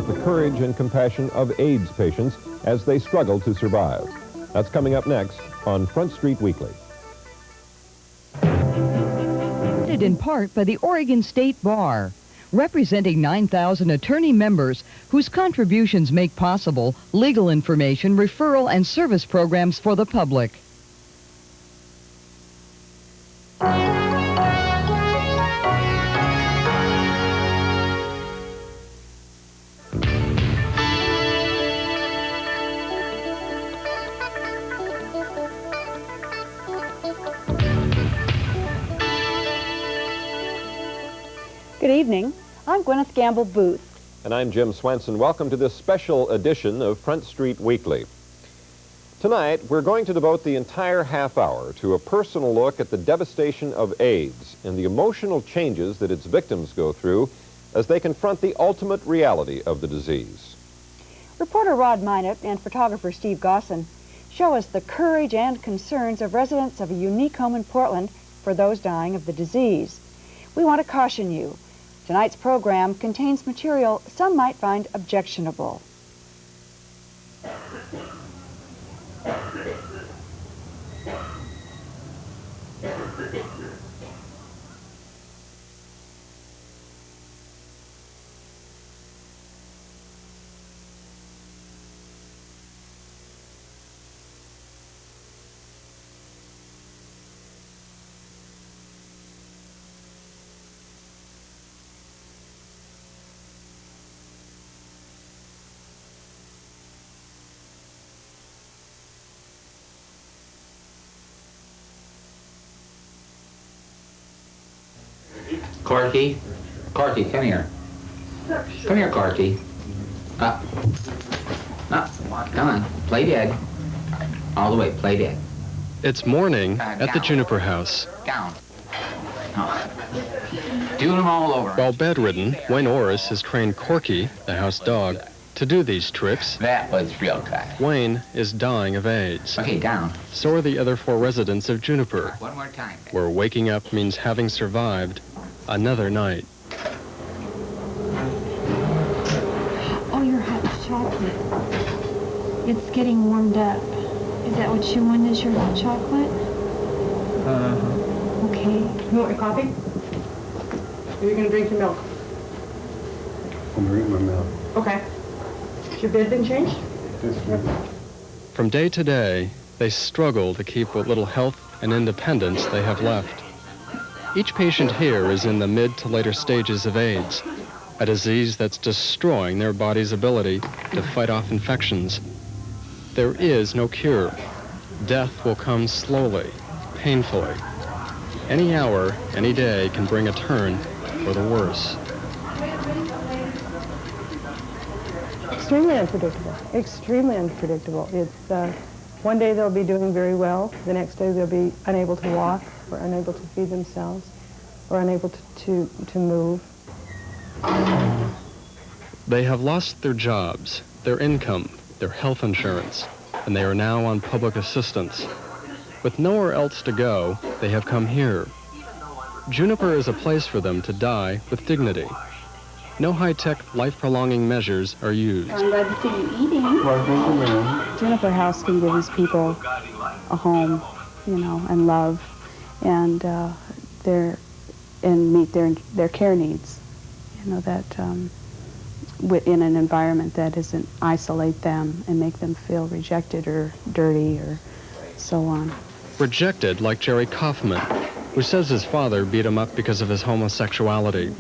The courage and compassion of AIDS patients as they struggle to survive. That's coming up next on Front Street Weekly. In part by the Oregon State Bar, representing 9,000 attorney members whose contributions make possible legal information, referral, and service programs for the public. Good evening. I'm Gwyneth Gamble Booth. And I'm Jim Swenson. Welcome to this special edition of Front Street Weekly. Tonight, we're going to devote the entire half hour to a personal look at the devastation of AIDS and the emotional changes that its victims go through as they confront the ultimate reality of the disease. Reporter Rod Minot and photographer Steve Gosson show us the courage and concerns of residents of a unique home in Portland for those dying of the disease. We want to caution you. Tonight's program contains material some might find objectionable. Corky, come here. Come here, Corky. Up. Come on, play dead. All the way, play dead. It's morning at the Juniper House. Down. Oh. Do them all over. While bedridden, Wayne Orris has trained Corky, the house dog, to do these trips. That was real good. Wayne is dying of AIDS. Okay, down. So are the other 4 residents of Juniper, One more time. where waking up means having survived another night. Oh, your hot chocolate. It's getting warmed up. Is that what you want, is your hot chocolate? Okay. You want your coffee? Or you're going to drink your milk? I'm going to drink my milk. Okay. Has your bed been changed? From day to day, they struggle to keep what little health and independence they have left. Each patient here is in the mid to later stages of AIDS, a disease that's destroying their body's ability to fight off infections. There is no cure. Death will come slowly, painfully. Any hour, any day can bring a turn for the worse. Extremely unpredictable. Extremely unpredictable. It's one day they'll be doing very well. The next day they'll be unable to walk, or unable to feed themselves, or unable to move. They have lost their jobs, their income, their health insurance, and they are now on public assistance. With nowhere else to go, they have come here. Juniper is a place for them to die with dignity. No high-tech, life-prolonging measures are used. I'm glad to see you eating. Juniper House can give these people a home, you know, and love, and meet their care needs. You know, that in an environment that doesn't isolate them and make them feel rejected or dirty or so on. Rejected like Jerry Kaufman, who says his father beat him up because of his homosexuality.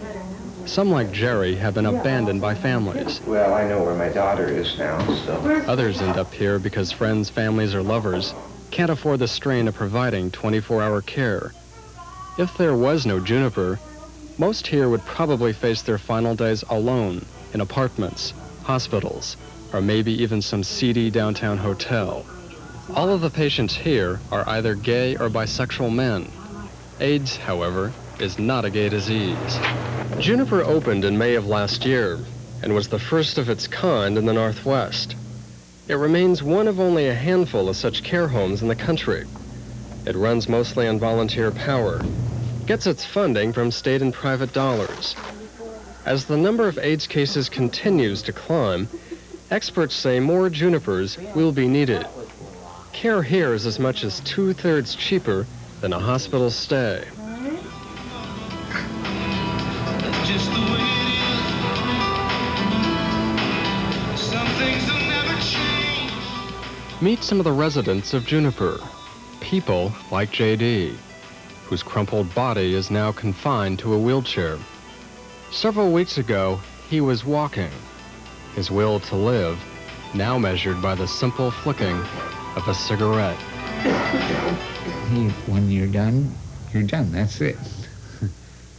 Some, like Jerry, have been abandoned by families. Well, I know where my daughter is now, so... Others end up here because friends, families, or lovers can't afford the strain of providing 24-hour care. If there was no Juniper, most here would probably face their final days alone in apartments, hospitals, or maybe even some seedy downtown hotel. All of the patients here are either gay or bisexual men. AIDS, however, is not a gay disease. Juniper opened in May of last year and was the first of its kind in the Northwest. It remains one of only a handful of such care homes in the country. It runs mostly on volunteer power, gets its funding from state and private dollars. As the number of AIDS cases continues to climb, experts say more junipers will be needed. Care here is as much as 2/3 cheaper than a hospital stay. Just the way it is. Some things will never change. Meet some of the residents of Juniper. People like J.D., whose crumpled body is now confined to a wheelchair. Several weeks ago, he was walking, his will to live now measured by the simple flicking of a cigarette. When you're done, that's it.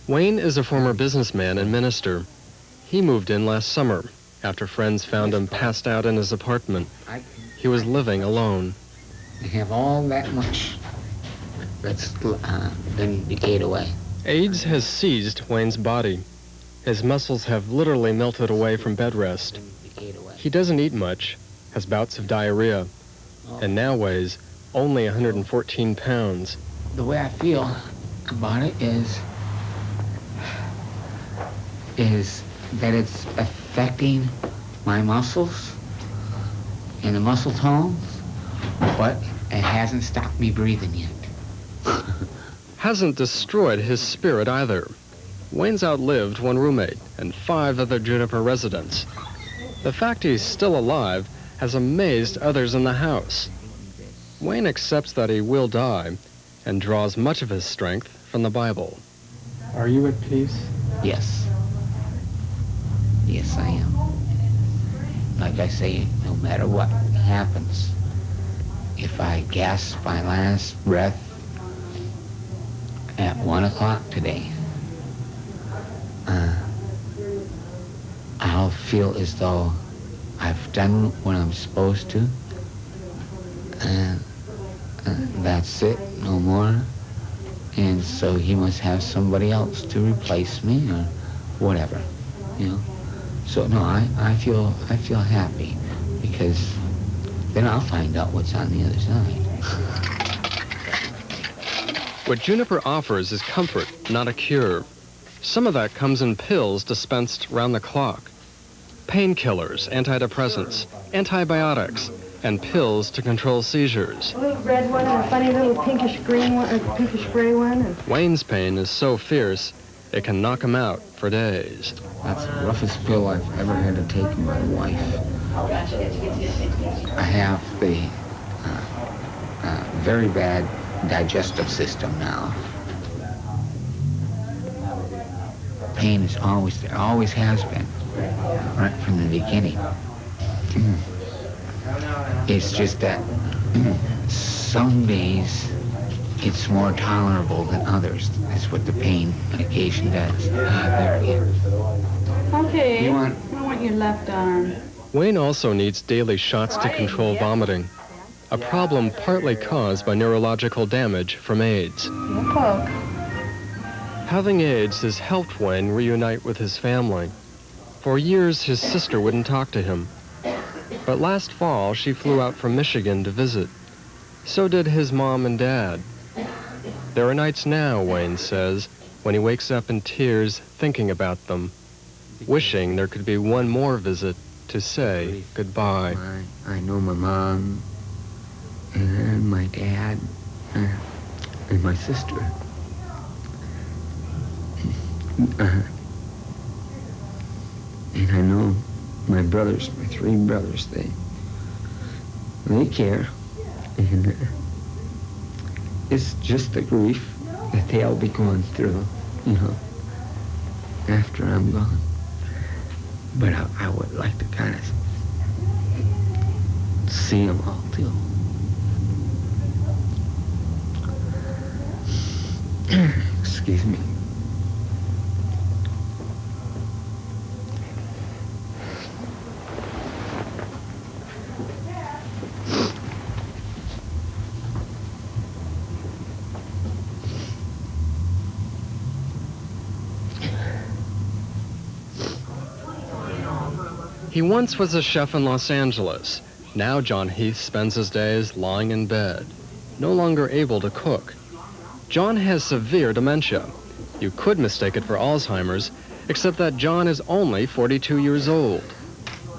Wayne is a former businessman and minister. He moved in last summer after friends found him passed out in his apartment. He was living alone. I have all that much that's been decayed away. AIDS has seized Wayne's body. His muscles have literally melted away from bed rest. He doesn't eat much, has bouts of diarrhea, and now weighs only 114 pounds. The way I feel about it is that it's affecting my muscles and the muscle tones, but it hasn't stopped me breathing yet. Hasn't destroyed his spirit either. Wayne's outlived one roommate and 5 other Juniper residents. The fact he's still alive has amazed others in the house. Wayne accepts that he will die and draws much of his strength from the Bible. Are you at peace? Yes. Yes, I am. Like I say, no matter what happens, if I gasp my last breath at 1 o'clock today, I'll feel as though I've done what I'm supposed to, and that's it, no more. And so he must have somebody else to replace me or whatever, you know. So no, I feel happy, because then I'll find out what's on the other side. What Juniper offers is comfort, not a cure. Some of that comes in pills dispensed round the clock. Painkillers, antidepressants, antibiotics, and pills to control seizures. A little red one and a funny little pinkish green one, or pinkish gray one. And Wayne's pain is so fierce, it can knock him out for days. That's the roughest pill I've ever had to take in my life. I have the very bad digestive system now. Pain is always there, always has been, right from the beginning. It's just that some days it's more tolerable than others. That's what the pain medication does. There again. Okay, You I want- want your left arm. Wayne also needs daily shots to control vomiting, a problem partly caused by neurological damage from AIDS. Poke. Having AIDS has helped Wayne reunite with his family. For years, his sister wouldn't talk to him. But last fall, she flew out from Michigan to visit. So did his mom and dad. There are nights now, Wayne says, when he wakes up in tears thinking about them, wishing there could be one more visit to say goodbye. I know my mom and my dad and my sister. And I know my brothers, my 3 brothers, they care. And it's just the grief that they'll be going through, you know, after I'm gone. But I would like to kind of see them all too. Excuse me. He once was a chef in Los Angeles. Now John Heath spends his days lying in bed, no longer able to cook. John has severe dementia. You could mistake it for Alzheimer's, except that John is only 42 years old.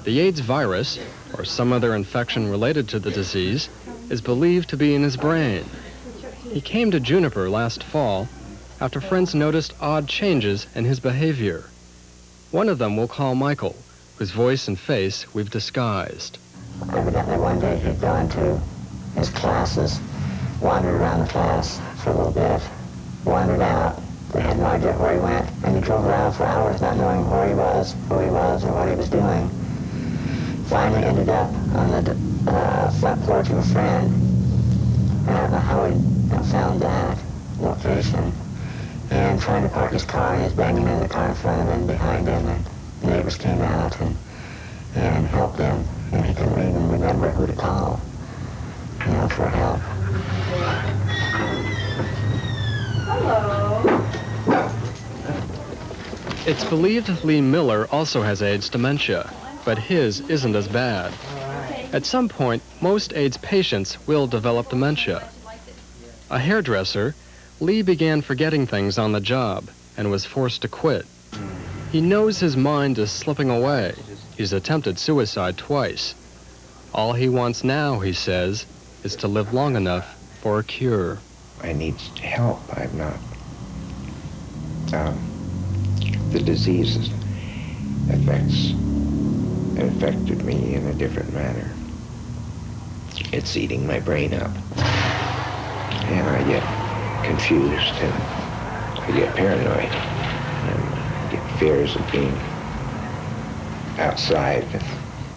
The AIDS virus, or some other infection related to the disease, is believed to be in his brain. He came to Juniper last fall after friends noticed odd changes in his behavior. One of them we'll call Michael, whose voice and face we've disguised. Evidently one day he'd gone to his classes, wandered around the class for a little bit, wandered out. They had no idea where he went, and he drove around for hours not knowing where he was, who he was, or what he was doing. Finally ended up on the front porch of a friend. I don't know how he found that location. And trying to park his car, he was banging in the car in front of him and behind him, and the neighbors came out and helped him, and he couldn't even remember who to call, for help. Hello. It's believed Lee Miller also has AIDS dementia, but his isn't as bad. At some point, most AIDS patients will develop dementia. A hairdresser, Lee began forgetting things on the job and was forced to quit. He knows his mind is slipping away. He's attempted suicide twice. All he wants now, he says, is to live long enough for a cure. I need help. I'm not. The disease affected me in a different manner. It's eating my brain up. And I get confused and I get paranoid and I get fears of being outside.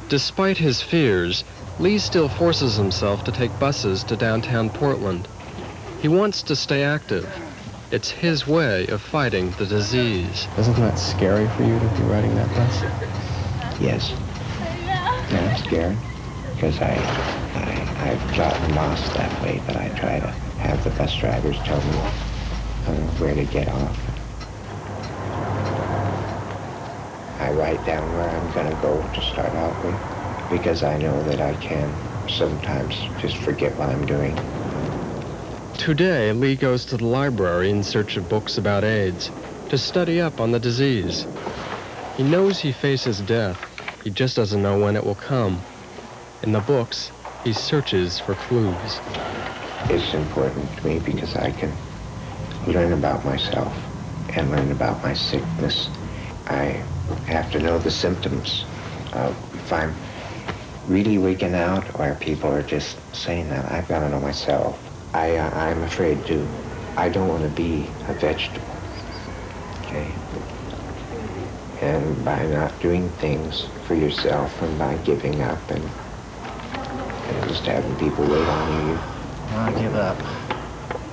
Despite his fears, Lee still forces himself to take buses to downtown Portland. He wants to stay active. It's his way of fighting the disease. Isn't that scary for you to be riding that bus? Yes. Yeah, I'm scared because I've gotten lost that way, but I try to have the bus drivers tell me where to get off. I write down where I'm going to go to start out with because I know that I can sometimes just forget what I'm doing. Today, Lee goes to the library in search of books about AIDS to study up on the disease. He knows he faces death. He just doesn't know when it will come. In the books, he searches for clues. It's important to me because I can learn about myself and learn about my sickness. I have to know the symptoms of if I'm really wigging out or people are just saying that. I've got to know myself. I'm afraid to. I don't want to be a vegetable, okay? And by not doing things for yourself and by giving up and just having people wait on you, I give up.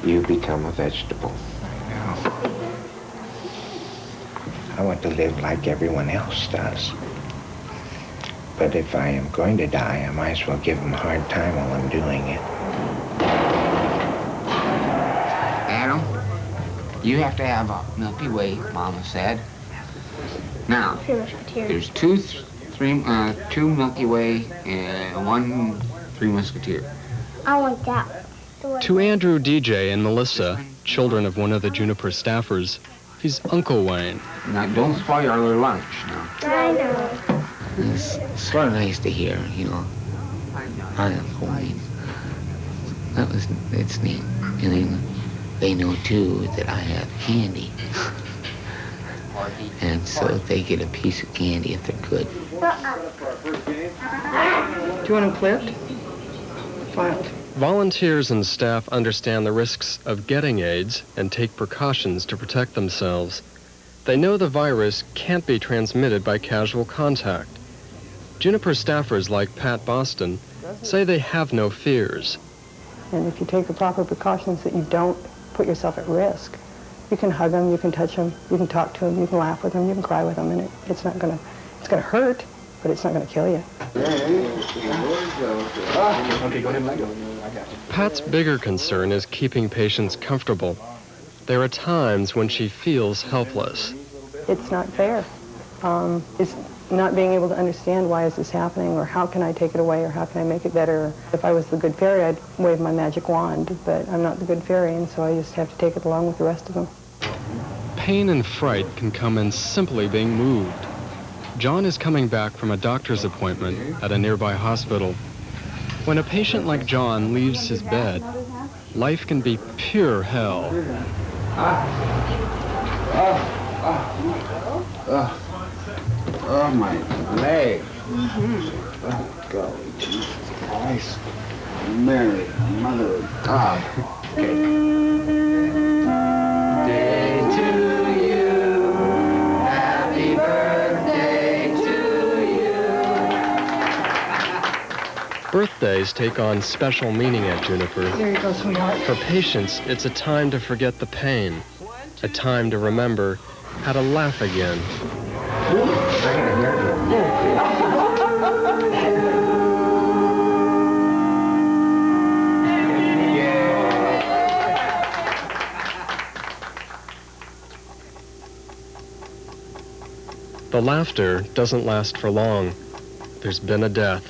You become a vegetable. I know. I want to live like everyone else does. But if I am going to die, I might as well give them a hard time while I'm doing it. Adam, you have to have a Milky Way, Mama said. Now, there's two Milky Way and one Three Musketeer. I want that. To Andrew, DJ, and Melissa, children of one of the Juniper staffers, he's Uncle Wayne. Now, don't spoil your lunch now. I know. It's sort of nice to hear, I'm Uncle Wayne. It's neat. And then they know, too, that I have candy. And so they get a piece of candy if they're good. Do you want them clipped? Filed. Volunteers and staff understand the risks of getting AIDS and take precautions to protect themselves. They know the virus can't be transmitted by casual contact. Juniper staffers like Pat Boston say they have no fears. And if you take the proper precautions that you don't put yourself at risk, you can hug them, you can touch them, you can talk to them, you can laugh with them, you can cry with them, and it's going to hurt, but it's not going to kill you. Pat's bigger concern is keeping patients comfortable. There are times when she feels helpless. It's not fair. It's not being able to understand why is this happening, or how can I take it away, or how can I make it better. If I was the good fairy, I'd wave my magic wand, but I'm not the good fairy, and so I just have to take it along with the rest of them. pain and fright can come in simply being moved. John is coming back from a doctor's appointment at a nearby hospital. When a patient like John leaves his bed, life can be pure hell. Oh, my leg. Oh, golly, Jesus Christ. Mary, Mother of God. Okay. Day to you, happy birthday to you. Birthdays take on special meaning at Juniper. There you go, sweetheart. For patients, it's a time to forget the pain, a time to remember how to laugh again. The laughter doesn't last for long. There's been a death.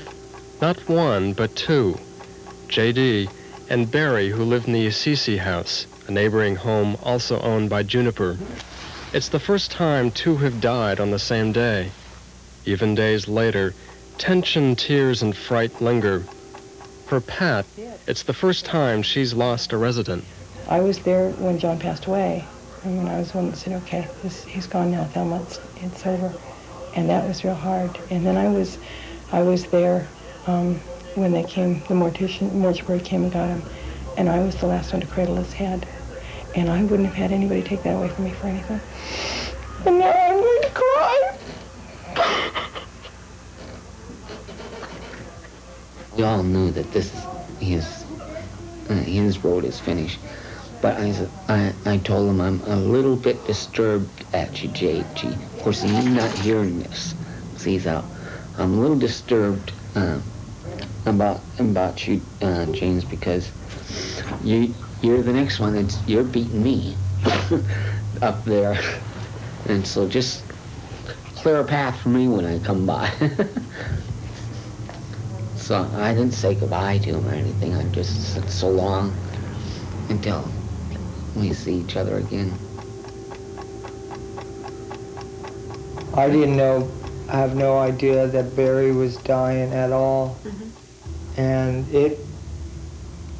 Not one, but two. J.D. and Barry, who lived in the Assisi House, a neighboring home also owned by Juniper. It's the first time two have died on the same day. Even days later, tension, tears, and fright linger. For Pat, it's the first time she's lost a resident. I was there when John passed away, and when I was the one that said, okay, he's gone now, Thelma, it's over. And that was real hard. And then I was there when they came, the mortuary came and got him, and I was the last one to cradle his head. And I wouldn't have had anybody take that away from me for anything. And now I'm going to cry. We all knew that this is his road is finished. But I told him I'm a little bit disturbed at you, J.G. Of course, he's not hearing this. See, I'm a little disturbed about you, James, because you're the next one. You're beating me up there, and so just clear a path for me when I come by. So I didn't say goodbye to him or anything. I just said so long until we see each other again. I didn't know, I have no idea that Barry was dying at all. And it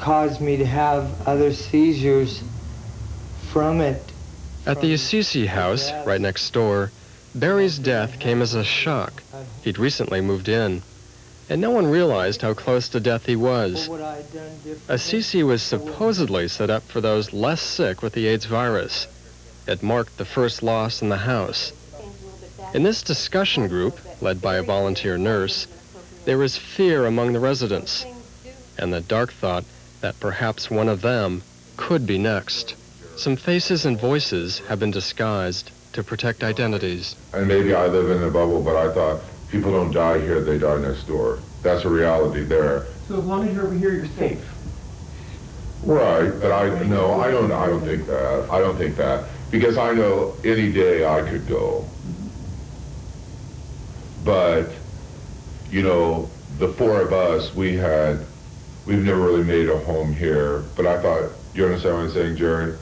caused me to have other seizures from it. At the Assisi House, right next door, Barry's death came as a shock. He'd recently moved in, and no one realized how close to death he was. Assisi was supposedly set up for those less sick with the AIDS virus. It marked the first loss in the house. In this discussion group, led by a volunteer nurse, there was fear among the residents, and the dark thought that perhaps one of them could be next. Some faces and voices have been disguised to protect identities. And maybe I live in a bubble, but I thought people don't die here, they die next door. That's a reality there. So as long as you're over here, you're safe. Right, but I don't think that. I don't think that. Because I know any day I could go. But, you know, the four of us, we've never really made a home here. But I thought, you understand what I'm saying, Jerry?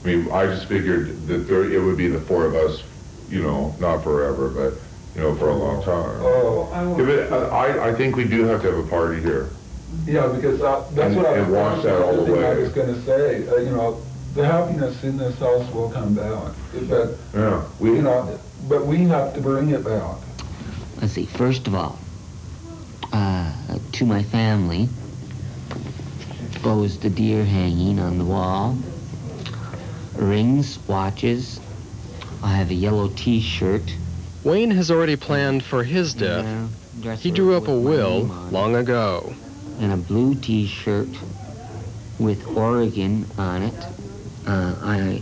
I mean, I just figured that it would be the four of us, you know, not forever, but, you know, for a long time. Oh, I think we do have to have a party here. Yeah, because that's what I was going to say. You know, the happiness in this house will come back. But, yeah, you know, but we have to bring it back. Let's see, first of all, to my family goes the deer hanging on the wall, rings, watches. I have a yellow T-shirt. Wayne has already planned for his death. He drew up a will long ago. And a blue T-shirt with Oregon on it. I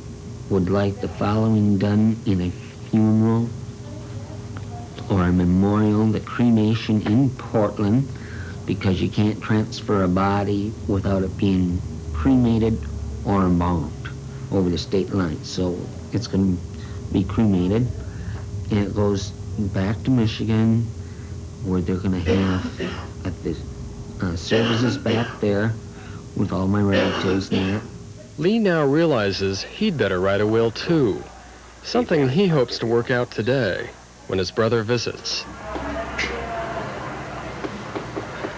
would like the following done in a funeral or a memorial, the cremation in Portland, because you can't transfer a body without it being cremated or embalmed over the state line. So it's going to be cremated, and it goes back to Michigan, where they're going to have at the services back there with all my relatives and that. Lee now realizes he'd better write a will too, something he hopes to work out today when his brother visits.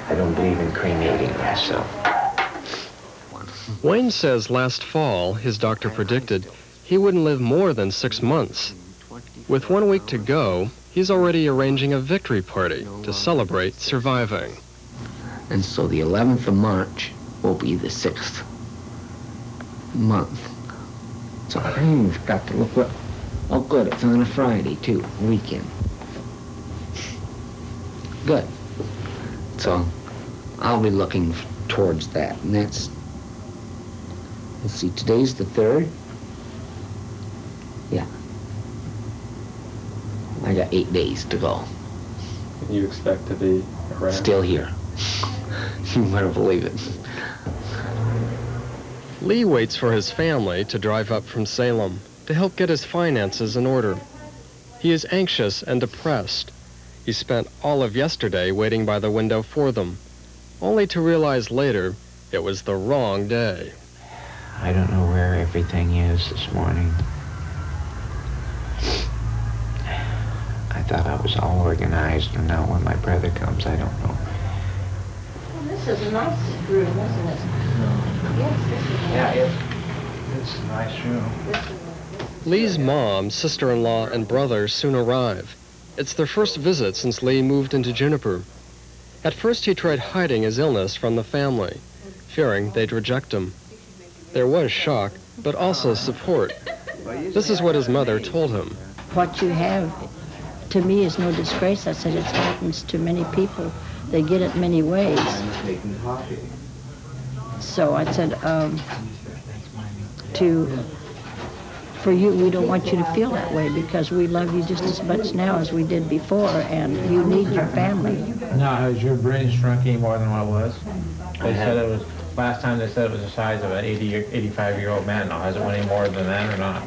I don't believe in cremating myself. Wayne says last fall his doctor predicted he wouldn't live more than 6 months. With 1 week to go, he's already arranging a victory party to celebrate surviving. And so the 11th of March will be the 6th month. So I've got to look what... Oh, good, it's on a Friday, too, weekend. Good. So I'll be looking towards that, and that's... Let's see, today's the 3rd? Yeah. I got 8 days to go. You expect to be around? Still here. You better believe it. Lee waits for his family to drive up from Salem to help get his finances in order. He is anxious and depressed. He spent all of yesterday waiting by the window for them, only to realize later it was the wrong day. I don't know where everything is this morning. I thought I was all organized, and now when my brother comes, I don't know. Well, this is a nice room, isn't it? Yes, this is nice. Yeah, it's a nice room. Lee's mom, sister-in-law, and brother soon arrive. It's their first visit since Lee moved into Juniper. At first he tried hiding his illness from the family, fearing they'd reject him. There was shock, but also support. This is what his mother told him. What you have, to me, is no disgrace. I said it happens to many people. They get it many ways. So I said, for you, we don't want you to feel that way because we love you just as much now as we did before, and you need your family. Now, has your brain shrunk any more than what it was? They said it was, last time they said it was the size of an 80 or 85-year-old man. Now, has it went any more than that or not?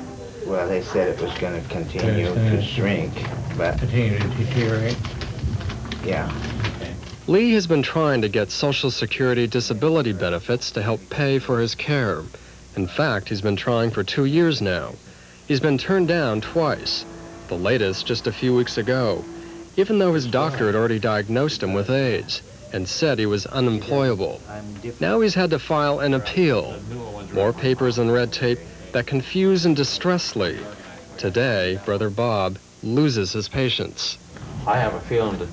Well, they said it was going to continue to shrink, but... Continue to deteriorate? Yeah. Lee has been trying to get Social Security disability benefits to help pay for his care. In fact, he's been trying for 2 years now. He's been turned down twice, the latest just a few weeks ago, even though his doctor had already diagnosed him with AIDS and said he was unemployable. Now he's had to file an appeal, more papers and red tape that confuse and distress Lee. Today, Brother Bob loses his patience. I have a feeling that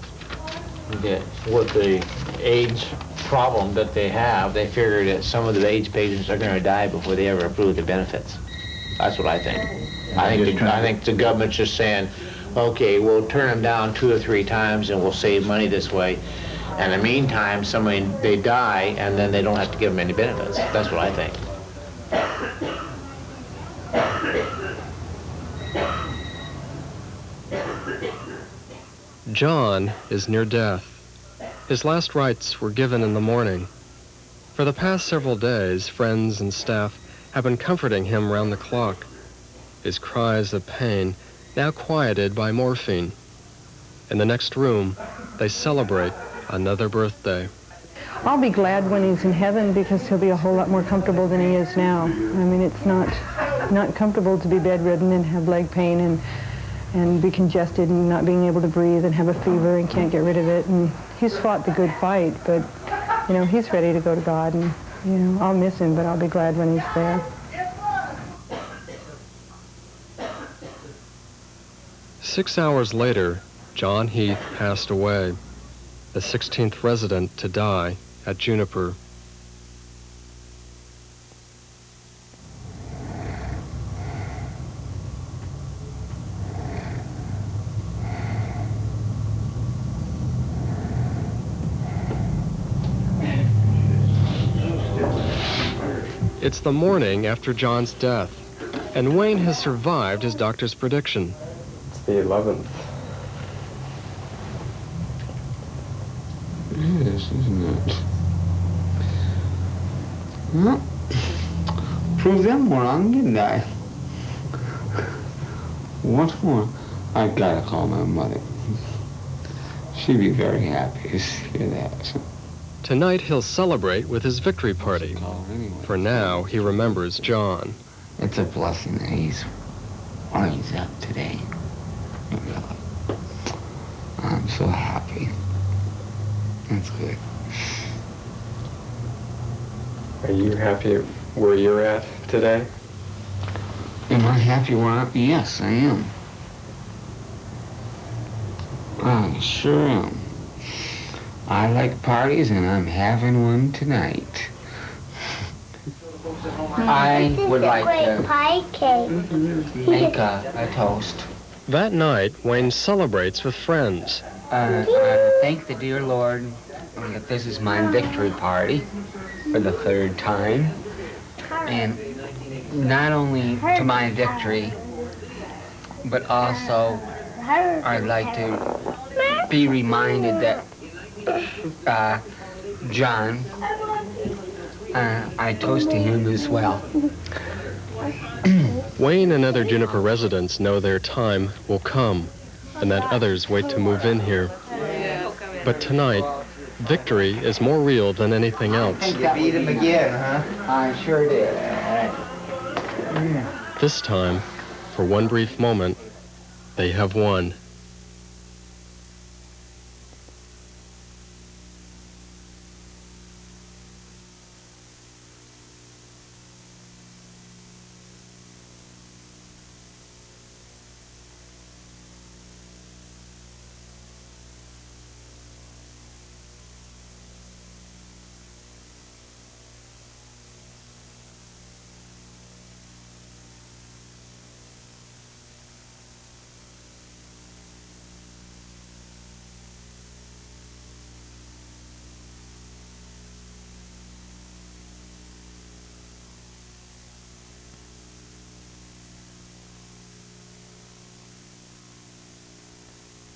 with the AIDS problem that they have, they figure that some of the AIDS patients are going to die before they ever approve the benefits. That's what I think. I think the government's just saying, okay, we'll turn them down 2 or 3 times and we'll save money this way. And in the meantime, they die and then they don't have to give them any benefits. That's what I think. John is near death. His last rites were given in the morning. For the past several days, friends and staff have been comforting him round the clock. His cries of pain now quieted by morphine. In the next room, they celebrate another birthday. I'll be glad when he's in heaven because he'll be a whole lot more comfortable than he is now. I mean, it's not comfortable to be bedridden and have leg pain and be congested and not being able to breathe and have a fever and can't get rid of it. And he's fought the good fight, but, you know, he's ready to go to God. And, you know, I'll miss him, but I'll be glad when he's there. Six hours later, John Heath passed away, the 16th resident to die at Juniper. It's the morning after John's death, and Wayne has survived his doctor's prediction. It's the 11th. Yes, isn't it? Well, prove them wrong, didn't I? What's more, I've got to call my mother. She'd be very happy to hear that. Tonight he'll celebrate with his victory party. For now, he remembers John. It's a blessing that he's up today. Really. I'm so happy. That's good. Are you happy where you're at today? Am I happy where I'm? Yes, I am. I sure am. I like parties, and I'm having one tonight. I would like to pie cake. make a toast. That night, Wayne celebrates with friends. I thank the dear Lord that this is my victory party for the third time. And not only to my victory, but also I'd like to be reminded that John, I toast to him as well. Wayne and other Juniper residents know their time will come and that others wait to move in here. But tonight, victory is more real than anything else. You beat him again, huh? I sure did. This time, for one brief moment, they have won.